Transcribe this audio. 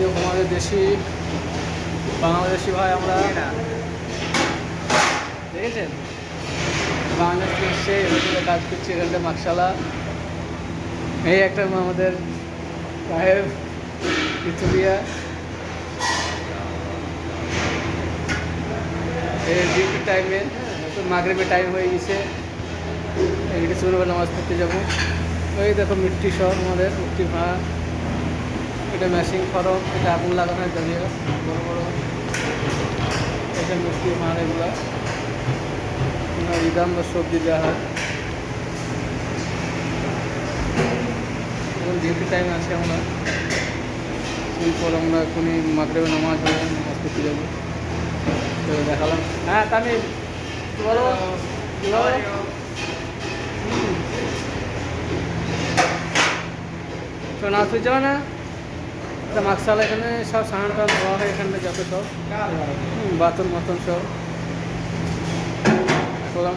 দেখো আমাদের দেশি বাংলাদেশি ভাই আমরা দেখেছেন বাংলাদেশ থেকে এসছে হোটেলে কাজ করছি এখানটা মাকশালা। এই একটা আমাদের সাহেব পিতুলিয়া এই ডিউটির টাইমে মাগরিবের টাইম হয়ে গেছে, এখানে সুরবেলা নামাজ পড়তে যাবো। ওই দেখো মিট্টি সব আমাদের মিট্টি ভাড়া, এটা ম্যাশিং ফরম, এটা আগুন লাগানো হয় দাঁড়িয়ে বড়ো বড়ো, এটা মিট্টি ভাড়া এগুলা ইদাম বা সবজি দেওয়া হয়। এখন ডিউটি টাইম আছে আমরা, এরপর আমরা এখনই মাগরিবের নামাজ হবে, নামাজ পড়তে যাবো। তো দেখালাম। হ্যাঁ তামিল বলো তো নাচ হয়ে যাবে না মাকশালা, এখানে সব সাহান টান ধোয়া হয় এখানটা যত সব বাতন মতন সব করলাম।